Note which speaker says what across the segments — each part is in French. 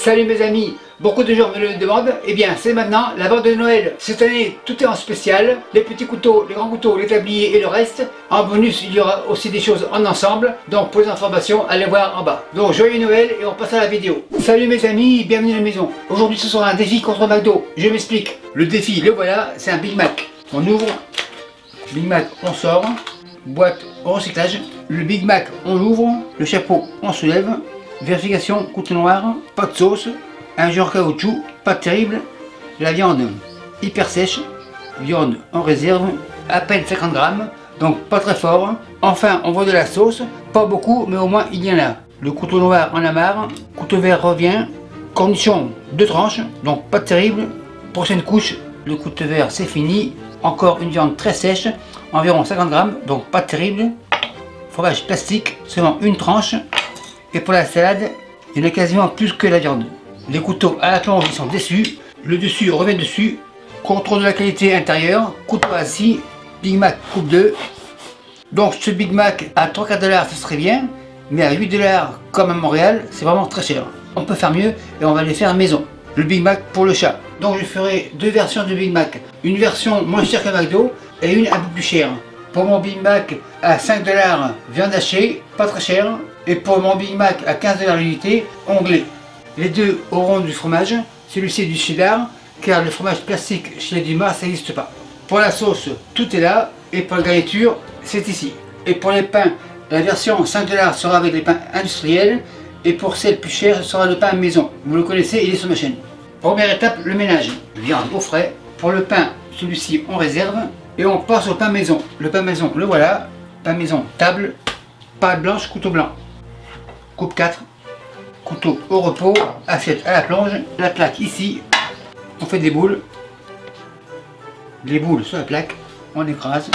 Speaker 1: Salut mes amis, beaucoup de gens me le demandent, et bien c'est maintenant la vente de Noël. Cette année tout est en spécial, les petits couteaux, les grands couteaux, les tabliers et le reste. En bonus il y aura aussi des choses en ensemble, donc pour les informations allez voir en bas. Donc joyeux Noël et on passe à la vidéo. Salut mes amis, bienvenue à la maison. Aujourd'hui ce sera un défi contre McDo, je m'explique. Le défi, le voilà, c'est un Big Mac. On ouvre, Big Mac on sort, boîte au recyclage. Le Big Mac on ouvre, le chapeau on soulève. Vérification, couteau noir, pas de sauce, un jus en caoutchouc, pas terrible, la viande hyper sèche, viande en réserve, à peine 50 grammes, donc pas très fort. Enfin, on voit de la sauce, pas beaucoup, mais au moins il y en a. Le couteau noir en a marre, couteau vert revient, cornichon 2 tranches, donc pas terrible. Prochaine couche, le couteau vert c'est fini, encore une viande très sèche, environ 50 grammes, donc pas terrible. Fromage plastique, seulement une tranche. Et pour la salade, il y en a quasiment plus que la viande. Les couteaux à la plonge ils sont dessus, le dessus revient dessus. Contrôle de la qualité intérieure, couteau assis, Big Mac coupe 2. Donc ce Big Mac à 3-4 $ ce serait bien, mais à 8 $ comme à Montréal, c'est vraiment très cher. On peut faire mieux et on va les faire maison. Le Big Mac pour le chat. Donc je ferai deux versions de Big Mac. Une version moins chère que McDo et une un peu plus chère. Pour mon Big Mac à 5 $, viande hachée, pas très cher. Et pour mon Big Mac à 15 $ l'unité, onglet. Les deux auront du fromage, celui-ci est du cheddar, car le fromage plastique chez les Dumas, ça n'existe pas. Pour la sauce, tout est là, et pour la garniture, c'est ici. Et pour les pains, la version 5 $ sera avec les pains industriels, et pour celle plus chère, ce sera le pain maison. Vous le connaissez, il est sur ma chaîne. Première étape, le ménage. Viande au frais. Pour le pain, celui-ci on réserve, et on passe au pain maison. Le pain maison, le voilà. Pain maison, table, pâte blanche, couteau blanc. Coupe 4, couteau au repos, assiette à la plonge, la plaque ici, on fait des boules, les boules sur la plaque, on écrase.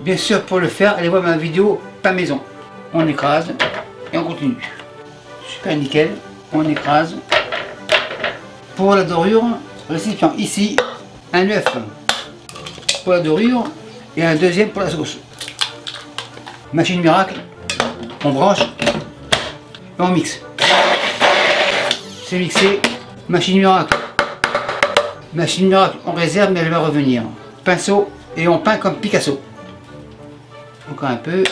Speaker 1: Bien sûr pour le faire, allez voir ma vidéo pain maison. On écrase et on continue. Super nickel, on écrase. Pour la dorure, récipient ici, un œuf pour la dorure et un deuxième pour la sauce. Machine miracle, on branche. Et on mixe. C'est mixé. Machine miracle. Machine miracle, on réserve mais elle va revenir. Pinceau et on peint comme Picasso. Encore un peu.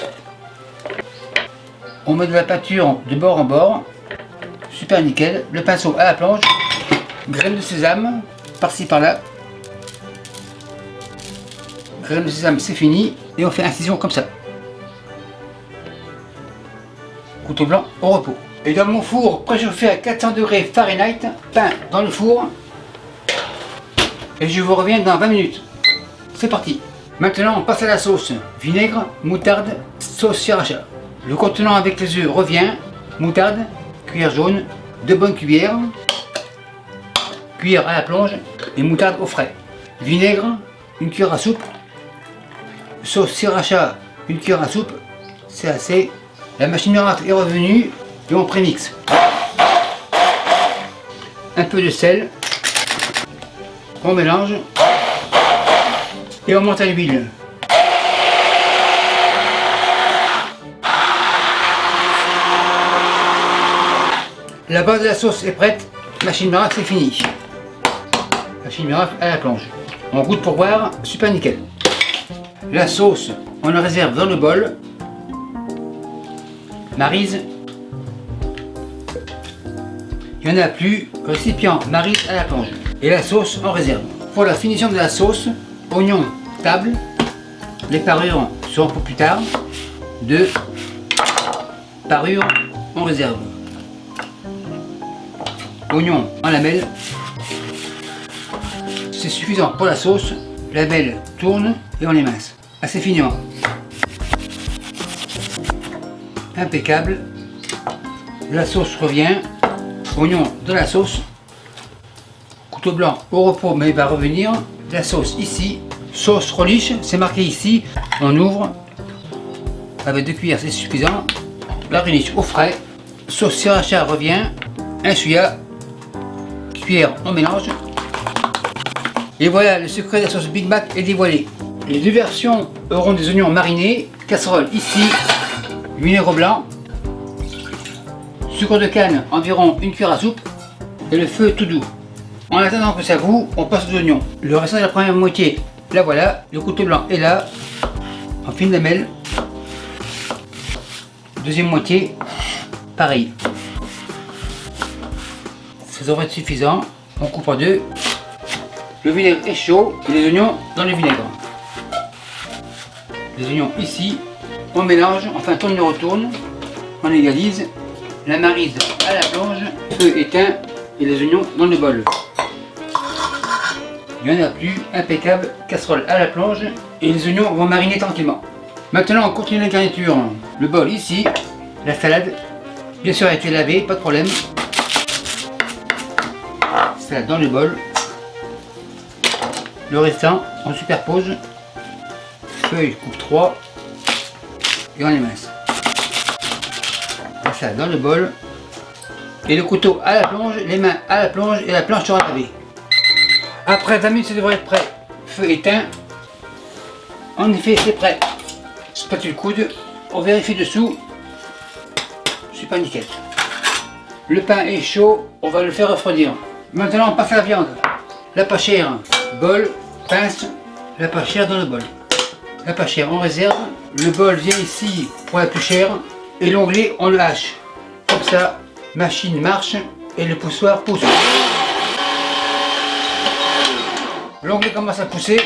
Speaker 1: On met de la peinture de bord en bord. Super nickel. Le pinceau à la planche. Graines de sésame. Par-ci par-là. Graines de sésame c'est fini. Et on fait incision comme ça. Couteau blanc au repos. Et dans mon four préchauffé à 400 degrés Fahrenheit, pain dans le four. Et je vous reviens dans 20 minutes. C'est parti. Maintenant on passe à la sauce. Vinaigre, moutarde, sauce sriracha. Le contenant avec les œufs revient. Moutarde, cuillère jaune, 2 bonnes cuillères. Cuillère à la plonge et moutarde au frais. Vinaigre, une cuillère à soupe. Sauce sriracha, une cuillère à soupe. C'est assez. La machine miracle est revenue et on prémixe. Un peu de sel, on mélange et on monte à l'huile. La base de la sauce est prête, machine miracle c'est fini. Machine miracle à la plonge. On goûte pour voir, super nickel. La sauce, on la réserve dans le bol. Maryse, il n'y en a plus, récipient Maryse à la plonge. Et la sauce en réserve. Pour la finition de la sauce, oignon, table, les parures seront pour plus tard. 2 parures en réserve. Oignon en lamelles, c'est suffisant pour la sauce. Lamelle tourne et on les mince. Assez finement. Impeccable. La sauce revient. Oignon dans la sauce. Couteau blanc au repos mais il va revenir. La sauce ici. Sauce relish, c'est marqué ici. On ouvre. Avec 2 cuillères c'est suffisant. La relish au frais. Sauce sriracha revient. Un suya. Cuillère on mélange. Et voilà, le secret de la sauce Big Mac est dévoilé. Les deux versions auront des oignons marinés. Casserole ici. Vinaigre blanc, sucre de canne environ 1 cuillère à soupe, et le feu tout doux. En attendant que ça bout, on passe aux oignons. Le restant de la première moitié, là voilà, le couteau blanc est là, en fine lamelle. Deuxième moitié, pareil. Ça devrait être suffisant. On coupe en deux. Le vinaigre est chaud et les oignons dans le vinaigre. Les oignons ici, on mélange, enfin on tourne et retourne, on égalise. La maryse à la plonge, feu éteint et les oignons dans le bol. Il n'y en a plus, impeccable, casserole à la plonge et les oignons vont mariner tranquillement. Maintenant on continue la garniture. Le bol ici, la salade, bien sûr a été lavée, pas de problème. Salade dans le bol. Le restant, on superpose. Feuille coupe 3 et on émince. La salade dans le bol. Et le couteau à la plonge, les mains à la plonge et la planche sera lavée. Après 20 minutes, ça devrait être prêt. Feu éteint. En effet, c'est prêt. Spatule coude. On vérifie dessous. C'est pas nickel. Le pain est chaud. On va le faire refroidir. Maintenant, on passe à la viande. La pâchère, bol, pince. La pâchère dans le bol. La pâchère, on réserve. Le bol vient ici pour la plus chère. Et l'onglet, on le hache. Comme ça, machine marche et le poussoir pousse. L'onglet commence à pousser.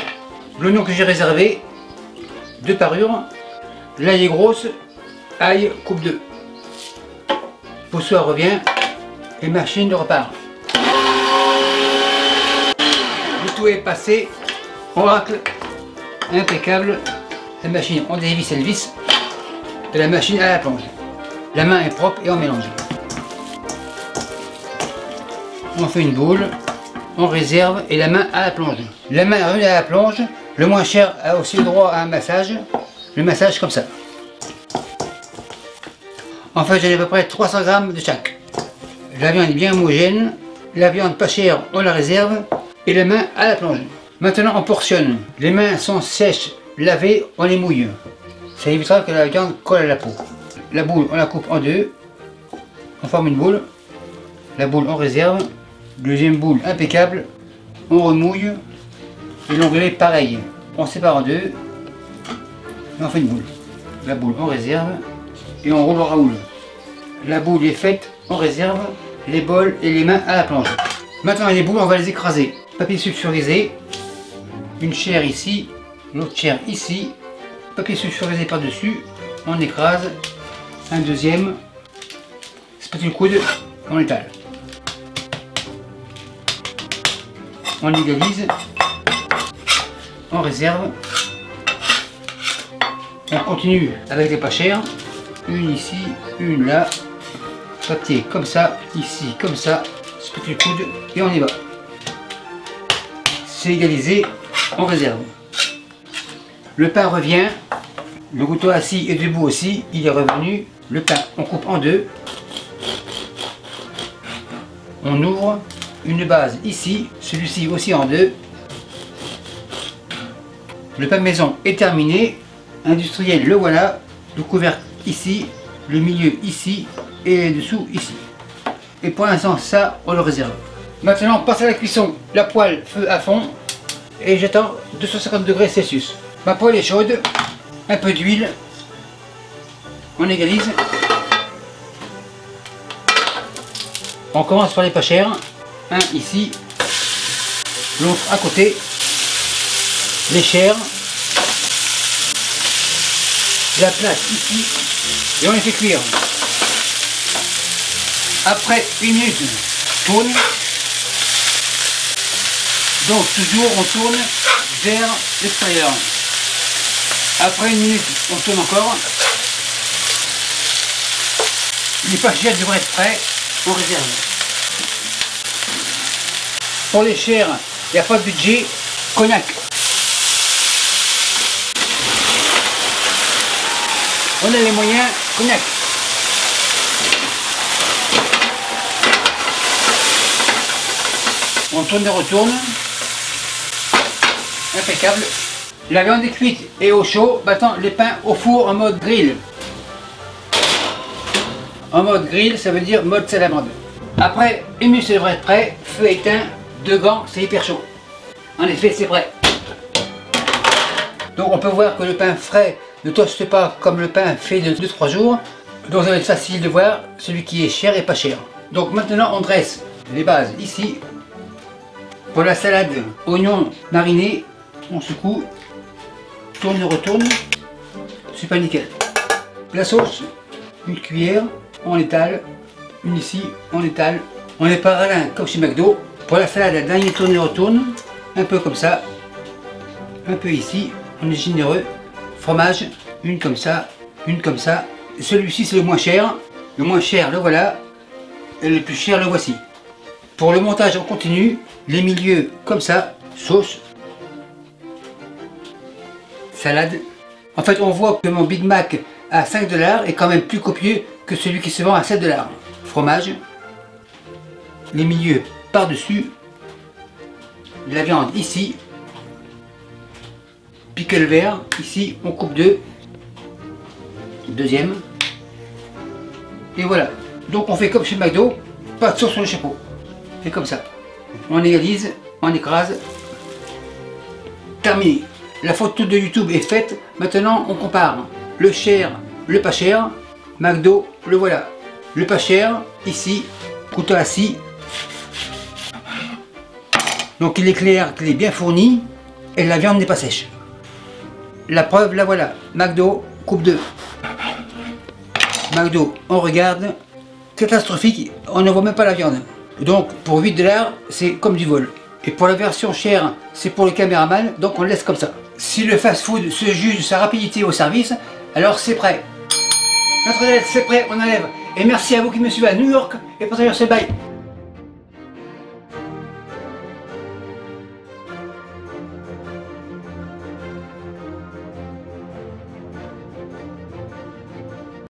Speaker 1: L'oignon que j'ai réservé, 2 parures. L'ail est grosse, ail coupe 2. Poussoir revient et machine repart. Le tout est passé, on racle, impeccable. La machine, on dévisse le vis et la machine à la plonge. La main est propre et on mélange. On fait une boule, on réserve et la main à la plonge. La main revenue à la plonge, le moins cher a aussi le droit à un massage. Le massage comme ça. En fait, j'ai à peu près 300 g de chaque. La viande est bien homogène. La viande pas chère, on la réserve. Et la main à la plonge. Maintenant, on portionne. Les mains sont sèches, lavées, on les mouille. Ça évitera que la viande colle à la peau. La boule, on la coupe en deux. On forme une boule. La boule, on réserve. Deuxième boule, impeccable. On remouille. Et l'onglet, pareil. On sépare en deux. Et on fait une boule. La boule, on réserve. Et on roule au raoul. La boule est faite, on réserve. Les bols et les mains à la planche. Maintenant, les boules, on va les écraser. Papier sulfurisé. Une chaire ici. L'autre chaire ici. Papier sulfurisé par-dessus. On écrase. Un deuxième. Spatule coude. On étale. On égalise. On réserve. On continue avec les pas chers. Une ici, une là. Papier comme ça, ici comme ça. Spatule coude et on y va. C'est égalisé, on réserve. Le pain revient. Le couteau assis et debout aussi, il est revenu. Le pain, on coupe en deux. On ouvre une base ici, celui-ci aussi en deux. Le pain maison est terminé. Industriel, le voilà. Le couvercle ici, le milieu ici et le dessous ici. Et pour l'instant, ça, on le réserve. Maintenant, on passe à la cuisson. La poêle, feu à fond. Et j'attends 250 degrés Celsius. Ma poêle est chaude. Un peu d'huile. On égalise. On commence par les pas chers. Un ici. L'autre à côté. Les chairs. La place ici. Et on les fait cuire. Après 1 minute, tourne. Donc toujours on tourne vers l'extérieur. Après 1 minute, on tourne encore. Les pas chers devraient être prêts. On réserve. Pour les chairs, il n'y a pas de budget. Cognac. On a les moyens. Cognac. On tourne et retourne. Impeccable. La viande est cuite et au chaud. Maintenant, les pains au four en mode grill. En mode grill, ça veut dire mode salamande. Après, une minute ça devrait être prêt, feu éteint, 2 gants, c'est hyper chaud. En effet, c'est prêt. Donc on peut voir que le pain frais ne toste pas comme le pain fait de 2-3 jours. Donc ça va être facile de voir celui qui est cher et pas cher. Donc maintenant on dresse les bases ici. Pour la salade, oignons marinés, on secoue, tourne et retourne, c'est pas nickel. La sauce, une cuillère, on l'étale, une ici, on l'étale. On est pas ralin comme chez McDo. Pour la salade, la dernière tourne et retourne, un peu comme ça, un peu ici, on est généreux. Fromage, une comme ça, une comme ça. Celui-ci c'est le moins cher le voilà, et le plus cher le voici. Pour le montage on continue, les milieux comme ça, sauce, salade. En fait on voit que mon Big Mac à 5 $ est quand même plus copieux que celui qui se vend à 7 $. Fromage, les milieux par-dessus, la viande ici, pickle vert, ici on coupe deux, deuxième, et voilà. Donc on fait comme chez McDo, pas de sauce sur le chapeau. C'est comme ça. On égalise, on écrase. Terminé. La photo de YouTube est faite. Maintenant on compare le cher, le pas cher. McDo, le voilà. Le pas cher, ici, couteau à scie. Donc il est clair qu'il est bien fourni et la viande n'est pas sèche. La preuve, la voilà. McDo, coupe 2. McDo, on regarde. Catastrophique, on ne voit même pas la viande. Donc pour 8 $, c'est comme du vol. Et pour la version chère, c'est pour le caméraman, donc on le laisse comme ça. Si le fast-food se juge de sa rapidité au service, alors c'est prêt. Notre galette, c'est prêt, on enlève. Et merci à vous qui me suivez à New York et pour c'est bye.